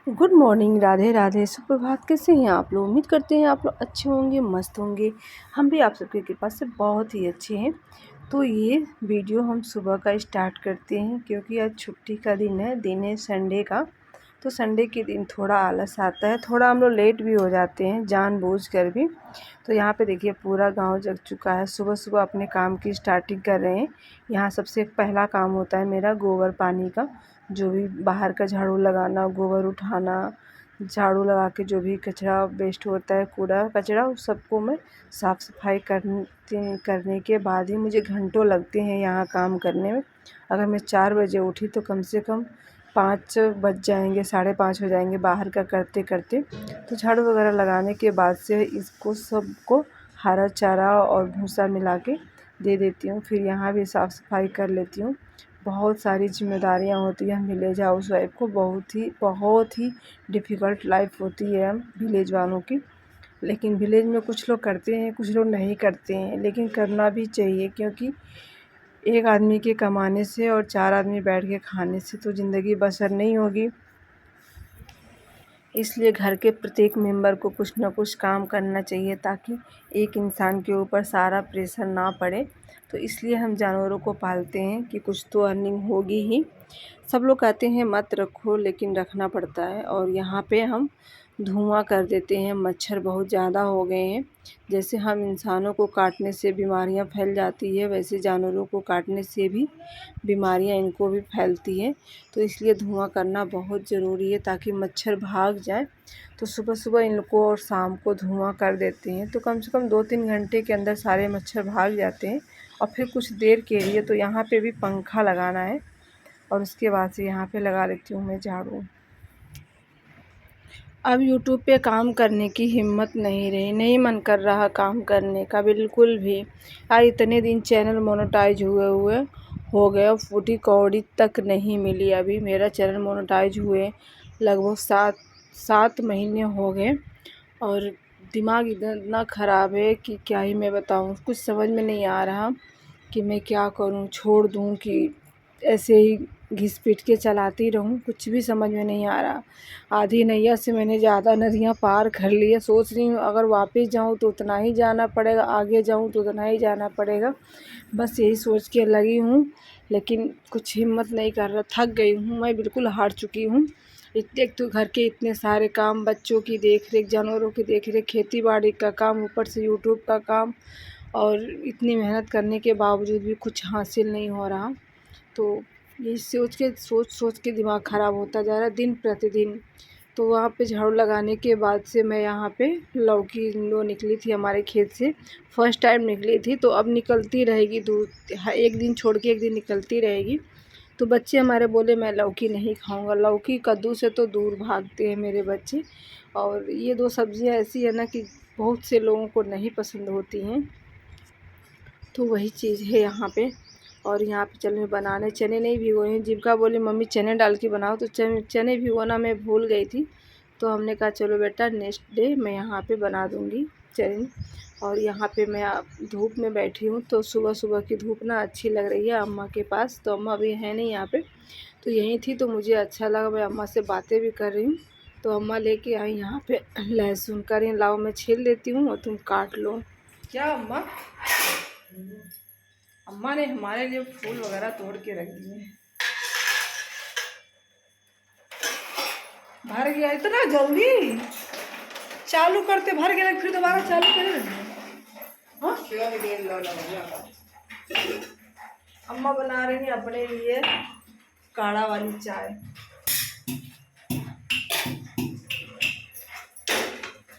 Good morning, Radhe Radhe, सुप्रभात। कैसे हैं आप लोग? उम्मीद करते हैं आप लोग अच्छे होंगे, मस्त होंगे। हम भी आप सबकी कृपा से बहुत ही अच्छे हैं। तो ये वीडियो हम सुबह का स्टार्ट करते हैं क्योंकि आज छुट्टी का दिन है संडे का। तो संडे के दिन थोड़ा आलस आता है, थोड़ा हम लोग लेट भी हो जाते हैं जानबूझकर भी। तो यहाँ पे देखिए पूरा गांव जग चुका है, सुबह सुबह अपने काम की स्टार्टिंग कर रहे हैं। यहाँ सबसे पहला काम होता है मेरा गोबर पानी का, जो भी बाहर का झाड़ू लगाना, गोबर उठाना, झाड़ू लगा के जो भी कचरा वेस्ट होता है, कूड़ा कचरा, उस सबको मैं साफ़ सफाई करने के बाद ही मुझे घंटों लगते हैं यहाँ काम करने में। अगर मैं 4 बजे उठी तो कम से कम 5 बज जाएंगे, 5:30 हो जाएंगे बाहर का करते करते। तो झाड़ू वगैरह लगाने के बाद से इसको सबको हरा चारा और भूसा मिला के दे देती हूँ। फिर यहाँ भी साफ़ सफाई कर लेती हूँ। बहुत सारी जिम्मेदारियाँ होती हैं विलेज हाउस वाइफ को, बहुत ही डिफ़िकल्ट लाइफ होती है विलेज वालों की। लेकिन विलेज में कुछ लोग करते हैं, कुछ लोग नहीं करते हैं, लेकिन करना भी चाहिए क्योंकि एक आदमी के कमाने से और 4 आदमी बैठ के खाने से तो ज़िंदगी बसर नहीं होगी। इसलिए घर के प्रत्येक मेंबर को कुछ ना कुछ काम करना चाहिए ताकि एक इंसान के ऊपर सारा प्रेशर ना पड़े। तो इसलिए हम जानवरों को पालते हैं कि कुछ तो अर्निंग होगी ही। सब लोग कहते हैं मत रखो, लेकिन रखना पड़ता है। और यहाँ पे हम धुआं कर देते हैं, मच्छर बहुत ज़्यादा हो गए हैं। जैसे हम इंसानों को काटने से बीमारियाँ फैल जाती है, वैसे जानवरों को काटने से भी बीमारियाँ इनको भी फैलती हैं। तो इसलिए धुआं करना बहुत ज़रूरी है ताकि मच्छर भाग जाए। तो सुबह सुबह इनको और शाम को धुआं कर देते हैं तो कम से कम 2-3 घंटे के अंदर सारे मच्छर भाग जाते हैं। और फिर कुछ देर के लिए तो यहाँ पे भी पंखा लगाना है और उसके बाद से यहाँ पे लगा लेती हूँ मैं झाड़ू। अब यूट्यूब पे काम करने की हिम्मत नहीं रही, नहीं मन कर रहा काम करने का बिल्कुल भी। यार इतने दिन चैनल मोनेटाइज हुए हुए हो गए और फूटी कौड़ी तक नहीं मिली। अभी मेरा चैनल मोनेटाइज हुए लगभग 7 महीने हो गए और दिमाग इतना ख़राब है कि क्या ही मैं बताऊँ। कुछ समझ में नहीं आ रहा कि मैं क्या करूँ, छोड़ दूँ कि ऐसे ही घिस पीट के चलाती रहूँ, कुछ भी समझ में नहीं आ रहा। आधी नैया से मैंने ज़्यादा नदियाँ पार कर ली है। सोच रही हूँ अगर वापस जाऊँ तो उतना ही जाना पड़ेगा, आगे जाऊँ तो उतना ही जाना पड़ेगा। बस यही सोच के लगी हूँ, लेकिन कुछ हिम्मत नहीं कर रहा। थक गई हूँ मैं, बिल्कुल हार चुकी हूँ। एक तो घर के इतने सारे काम, बच्चों की देख रेख, जानवरों की देख रेख, खेती बाड़ी का काम, ऊपर से यूट्यूब का काम, और इतनी मेहनत करने के बावजूद भी कुछ हासिल नहीं हो रहा। तो यही सोच के दिमाग ख़राब होता जा रहा है दिन प्रतिदिन। तो वहाँ पे झाड़ू लगाने के बाद से मैं यहाँ पे लौकी लो निकली थी हमारे खेत से, फर्स्ट टाइम निकली थी। तो अब निकलती रहेगी, एक दिन छोड़ के एक दिन निकलती रहेगी। तो बच्चे हमारे बोले मैं लौकी नहीं खाऊंगा। लौकी कद्दू से तो दूर भागते हैं मेरे बच्चे। और ये 2 सब्ज़ियाँ ऐसी है ना कि बहुत से लोगों को नहीं पसंद होती हैं। तो वही चीज़ है यहाँ पे। और यहाँ पे चल मैं बनाने, चने नहीं भिगोए हैं। जीविका बोली मम्मी चने डाल के बनाओ, तो चने भिगोना मैं भूल गई थी। तो हमने कहा चलो बेटा नेक्स्ट डे मैं यहाँ पे बना दूँगी चने। और यहाँ पे मैं धूप में बैठी हूँ, तो सुबह सुबह की धूप ना अच्छी लग रही है अम्मा के पास। तो अम्मा अभी है नहीं यहाँ पे, तो यहीं थी तो मुझे अच्छा लगा, मैं अम्मा से बातें भी कर रही हूँ। तो अम्मा लेके आई यहाँ पे लहसुन, कर रही लाओ मैं छील लेती हूँ और तुम काट लो। क्या अम्मा? अम्मा ने हमारे लिए फूल वगैरह तोड़ के रख दिए। भर गया इतना जल्दी? चालू करते भर गया, फिर दोबारा चालू करे। हाँ? अम्मा बना रही हैं अपने लिए काढ़ा वाली चाय।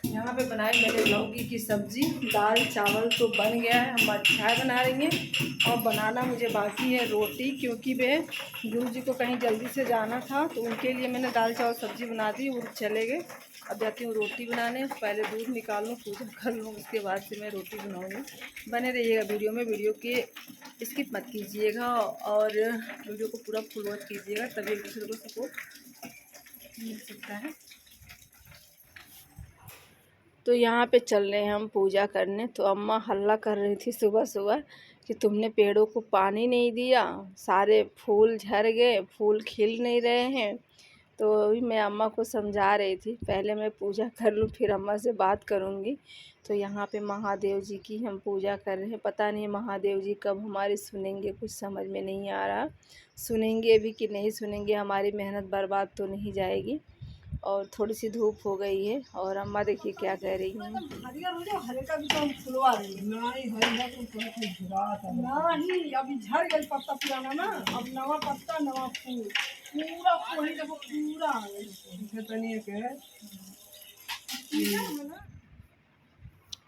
यहाँ पे बनाई मैंने लौकी की सब्ज़ी, दाल चावल तो बन गया है। हम चाय बना रही हैं और बनाना मुझे बाकी है रोटी, क्योंकि वे गुरु जी को कहीं जल्दी से जाना था तो उनके लिए मैंने दाल चावल सब्ज़ी बना दी, वो चले गए। अब जाती हूँ रोटी बनाने, पहले दूध निकाल लूँ, पूजा कर लूँ, उसके बाद से मैं रोटी बनाऊँगी। बने रहिएगा वीडियो में, वीडियो के स्किप मत कीजिएगा और वीडियो को पूरा फुल वॉच कीजिएगा, तभी एक दूसरे को सपोर्ट मिल सकता है। तो यहाँ पे चल रहे हैं हम पूजा करने। तो अम्मा हल्ला कर रही थी सुबह सुबह कि तुमने पेड़ों को पानी नहीं दिया, सारे फूल झड़ गए, फूल खिल नहीं रहे हैं, तो अभी मैं अम्मा को समझा रही थी, पहले मैं पूजा कर लूँ फिर अम्मा से बात करूँगी। तो यहाँ पे महादेव जी की हम पूजा कर रहे हैं। पता नहीं महादेव जी कब हमारी सुनेंगे, कुछ समझ में नहीं आ रहा। सुनेंगे भी कि नहीं सुनेंगे, हमारी मेहनत बर्बाद तो नहीं जाएगी। और थोड़ी सी धूप हो गई है और अम्मा देखिए क्या कह रही हैं। नहीं अभी झड़ गई पत्ता पुराना ना, अब नवा पत्ता नवा फूल पूरा वही देखो पूरा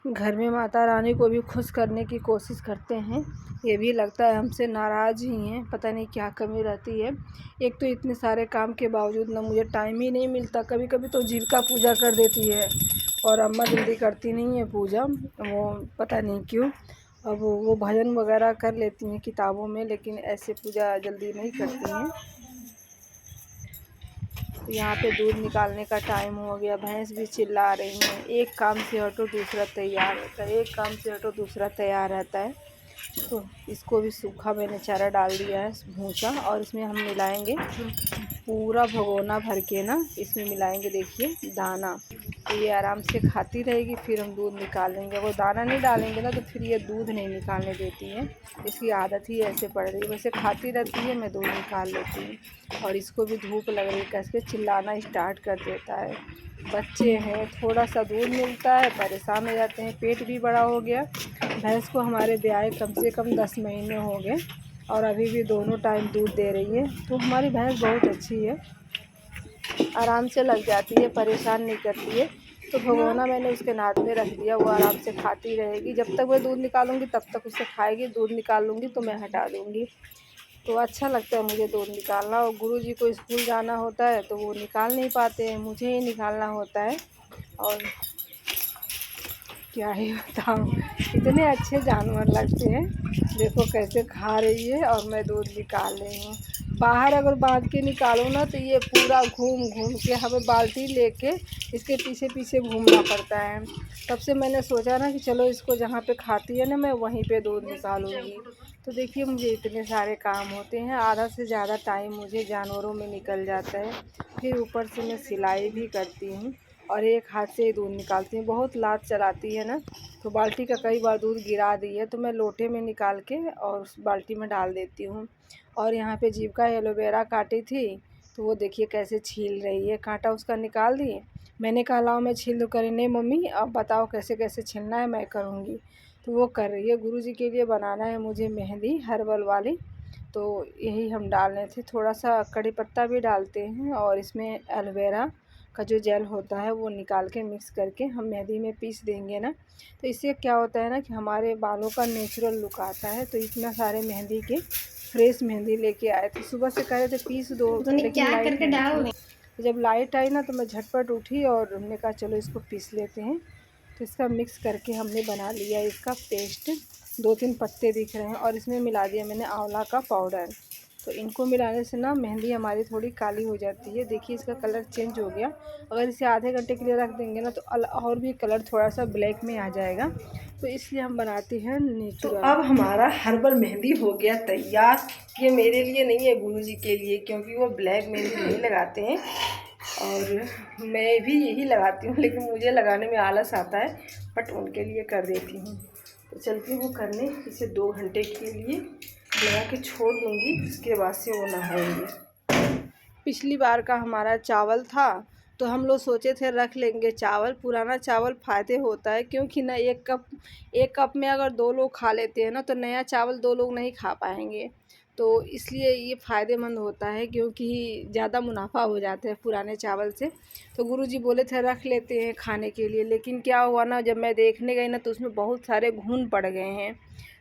घर में माता रानी को भी खुश करने की कोशिश करते हैं। ये भी लगता है हमसे नाराज़ ही हैं, पता नहीं क्या कमी रहती है। एक तो इतने सारे काम के बावजूद ना मुझे टाइम ही नहीं मिलता। कभी कभी तो जीविका पूजा कर देती है और अम्मा जल्दी करती नहीं है पूजा, वो पता नहीं क्यों। अब वो भजन वगैरह कर लेती हैं किताबों में, लेकिन ऐसे पूजा जल्दी नहीं करती हैं। तो यहाँ पे दूध निकालने का टाइम हो गया, भैंस भी चिल्ला रही हैं। एक काम से हटो दूसरा तैयार रहता है, एक काम से हटो दूसरा तैयार रहता है। तो इसको भी सूखा मैंने चारा डाल दिया है भूसा, और इसमें हम मिलाएंगे पूरा भगोना भर के ना, इसमें मिलाएंगे देखिए दाना। तो ये आराम से खाती रहेगी, फिर हम दूध निकालेंगे। अगर दाना नहीं डालेंगे ना तो फिर ये दूध नहीं निकालने देती है, इसकी आदत ही ऐसे पड़ रही है। वैसे खाती रहती है, मैं दूध निकाल लेती हूँ। और इसको भी धूप लग रही है, कैसे चिल्लाना स्टार्ट कर देता है। बच्चे हैं, थोड़ा सा दूध मिलता है परेशान हो जाते हैं। पेट भी बड़ा हो गया। भैंस को हमारे ब्याह कम से कम 10 महीने हो गए और अभी भी दोनों टाइम दूध दे रही है। तो हमारी भैंस बहुत अच्छी है, आराम से लग जाती है, परेशान नहीं करती है। तो भगोना मैंने उसके नाद में रख दिया, वो आराम से खाती रहेगी। जब तक मैं दूध निकालूंगी तब तक उसे खाएगी, दूध निकाल लूँगी तो मैं हटा दूँगी। तो अच्छा लगता है मुझे दूध निकालना। और गुरुजी को स्कूल जाना होता है तो वो निकाल नहीं पाते हैं, मुझे ही निकालना होता है। और क्या ही बताऊँ, इतने अच्छे जानवर लगते हैं। देखो कैसे खा रही है और मैं दूध निकाल रही हूँ। बाहर अगर बांध के निकालो ना तो ये पूरा घूम घूम के हमें बाल्टी लेके इसके पीछे पीछे घूमना पड़ता है। तब से मैंने सोचा ना कि चलो इसको जहाँ पे खाती है ना मैं वहीं पे दूध निकालूंगी। तो देखिए मुझे इतने सारे काम होते हैं, आधा से ज़्यादा टाइम मुझे जानवरों में निकल जाता है। फिर ऊपर से मैं सिलाई भी करती हूँ और एक हाथ से ही दूध निकालती हूँ। बहुत लात चलाती है ना, तो बाल्टी का कई बार दूध गिरा दी है, तो मैं लोटे में निकाल के और उस बाल्टी में डाल देती हूँ। और यहाँ पे जीविका एलोवेरा काटी थी, तो वो देखिए कैसे छील रही है। कांटा उसका निकाल दिए, मैंने कहा लाओ मैं छील दूँ। करे नहीं मम्मी अब बताओ कैसे कैसे छीलना है, मैं करूँगी। तो वो कर रही है। गुरुजी के लिए बनाना है मुझे मेहंदी हर्बल वाली, तो यही हम डाल रहे थे। थोड़ा सा कड़ी पत्ता भी डालते हैं और इसमें एलोवेरा का जो जेल होता है वो निकाल के मिक्स करके हम मेहंदी में पीस देंगे ना, तो इससे क्या होता है ना कि हमारे बालों का नेचुरल लुक आता है। तो इतना सारे मेहंदी के फ्रेश मेहंदी लेके आए थे, सुबह से कह रहे थे पीस दो, लेकिन क्या करके डाल। जब लाइट आई ना तो मैं झटपट उठी और हमने कहा चलो इसको पीस लेते हैं। तो इसका मिक्स करके हमने बना लिया इसका पेस्ट। 2-3 पत्ते दिख रहे हैं और इसमें मिला दिया मैंने आंवला का पाउडर। तो इनको मिलाने से ना मेहंदी हमारी थोड़ी काली हो जाती है। देखिए इसका कलर चेंज हो गया। अगर इसे आधे घंटे के लिए रख देंगे ना तो और भी कलर थोड़ा सा ब्लैक में आ जाएगा, तो इसलिए हम बनाते हैं नेचुरल। तो अब हमारा हर्बल मेहंदी हो गया तैयार। ये मेरे लिए नहीं है, गुरुजी के लिए, क्योंकि वो ब्लैक मेहंदी नहीं लगाते हैं और मैं भी यही लगाती हूँ, लेकिन मुझे लगाने में आलस आता है, बट उनके लिए कर देती हूँ। तो चलती हूँ करने, इसे 2 घंटे के लिए लगा के छोड़ दूँगी, उसके बाद से वो नहाएंगे। पिछली बार का हमारा चावल था तो हम लोग सोचे थे रख लेंगे चावल। पुराना चावल फ़ायदे होता है, क्योंकि ना एक कप में अगर 2 लोग खा लेते हैं ना तो नया चावल 2 लोग नहीं खा पाएंगे। तो इसलिए ये फ़ायदेमंद होता है, क्योंकि ज़्यादा मुनाफा हो जाता है पुराने चावल से। तो गुरुजी बोले थे रख लेते हैं खाने के लिए, लेकिन क्या हुआ ना जब मैं देखने गई ना तो उसमें बहुत सारे घुन पड़ गए हैं।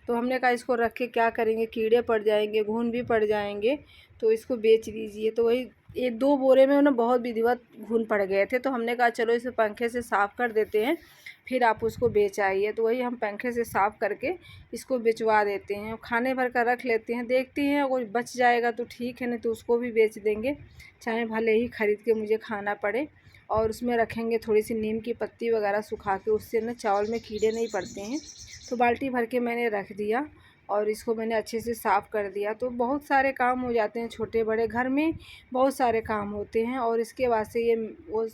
तो हमने कहा इसको रख के क्या करेंगे, कीड़े पड़ जाएंगे, घुन भी पड़ जाएंगे, तो इसको बेच दीजिए। तो वही ये 2 बोरे में ना बहुत विधिवत घुन पड़ गए थे, तो हमने कहा चलो इसे पंखे से साफ़ कर देते हैं, फिर आप उसको बेच आइए। तो वही हम पंखे से साफ़ करके इसको बेचवा देते हैं, खाने भर का रख लेते हैं। देखते हैं अगर बच जाएगा तो ठीक है, नहीं तो उसको भी बेच देंगे, चाहे भले ही ख़रीद के मुझे खाना पड़े। और उसमें रखेंगे थोड़ी सी नीम की पत्ती वगैरह सुखा के, उससे ना चावल में कीड़े नहीं पड़ते हैं। तो बाल्टी भर के मैंने रख दिया और इसको मैंने अच्छे से साफ़ कर दिया। तो बहुत सारे काम हो जाते हैं, छोटे बड़े घर में बहुत सारे काम होते हैं। और इसके बाद से ये वो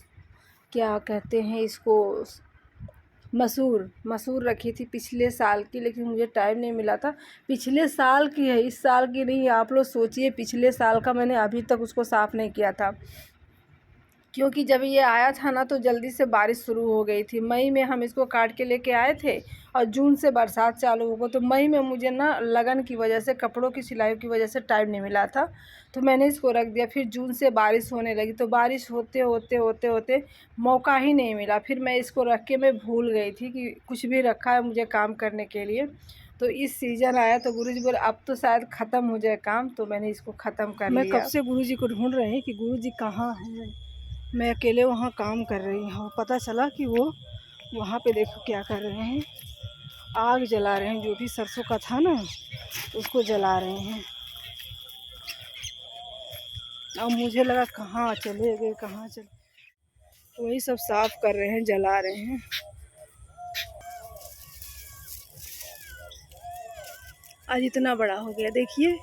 क्या कहते हैं इसको, मसूर रखी थी पिछले साल की, लेकिन मुझे टाइम नहीं मिला था। पिछले साल की है, इस साल की नहीं। आप लोग सोचिए, पिछले साल का मैंने अभी तक उसको साफ़ नहीं किया था, क्योंकि जब ये आया था ना तो जल्दी से बारिश शुरू हो गई थी। मई में हम इसको काट के लेके आए थे और जून से बरसात चालू हो गई। तो मई में मुझे ना लगन की वजह से, कपड़ों की सिलाई की वजह से टाइम नहीं मिला था, तो मैंने इसको रख दिया। फिर जून से बारिश होने लगी, तो बारिश होते होते होते होते मौका ही नहीं मिला। फिर मैं इसको रख के मैं भूल गई थी कि कुछ भी रखा है मुझे काम करने के लिए। तो इस सीज़न आया तो गुरुजी बोले अब तो शायद ख़त्म हो जाए काम, तो मैंने इसको ख़त्म कर लिया। मैं कब से गुरुजी को ढूंढ रहे हैं कि गुरुजी कहाँ हैं। मैं अकेले वहाँ काम कर रही हूँ, पता चला कि वो वहाँ पे देखो क्या कर रहे हैं, आग जला रहे हैं। जो भी सरसों का था ना उसको जला रहे हैं। अब मुझे लगा कहाँ चले गए, कहाँ चले, तो वही सब साफ कर रहे हैं, जला रहे हैं। आज इतना बड़ा हो गया, देखिए।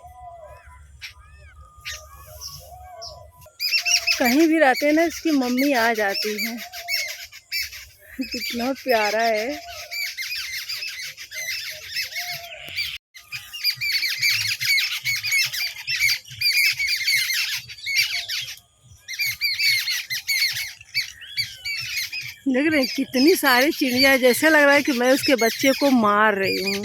कहीं भी रहते हैं ना, इसकी मम्मी आ जाती है। कितना प्यारा है। देख रहे हैं कितनी सारी चिड़िया, जैसे लग रहा है कि मैं उसके बच्चे को मार रही हूँ।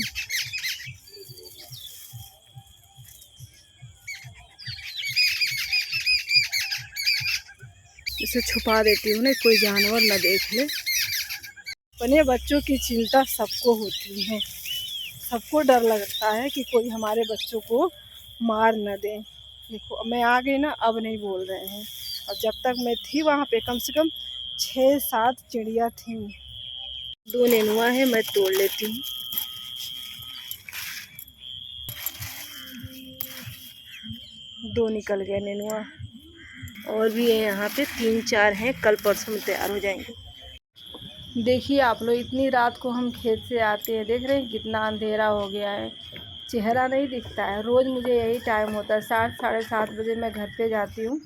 इसे छुपा देती हूँ ना, कोई जानवर न देख ले। अपने बच्चों की चिंता सबको होती है, सबको डर लगता है कि कोई हमारे बच्चों को मार न दे। देखो मैं आ गई ना, अब नहीं बोल रहे हैं। और जब तक मैं थी वहाँ पे कम से कम 6-7 चिड़िया थी। 2 नेनुआ है, मैं तोड़ लेती हूँ। दो निकल गए नेनुआ, और भी है यहाँ पे 3-4 हैं, कल परसों में तैयार हो जाएंगे। देखिए आप लोग, इतनी रात को हम खेत से आते हैं, देख रहे हैं कितना अंधेरा हो गया है, चेहरा नहीं दिखता है। रोज़ मुझे यही टाइम होता है, 7-7:30 बजे मैं घर पे जाती हूँ।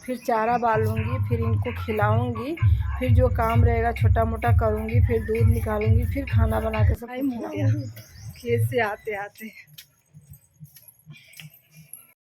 फिर चारा बालूँगी, फिर इनको खिलाऊँगी, फिर जो काम रहेगा छोटा मोटा करूँगी, फिर दूध निकालूँगी, फिर खाना बना के सब खिलाऊँगी खेत से आते आते।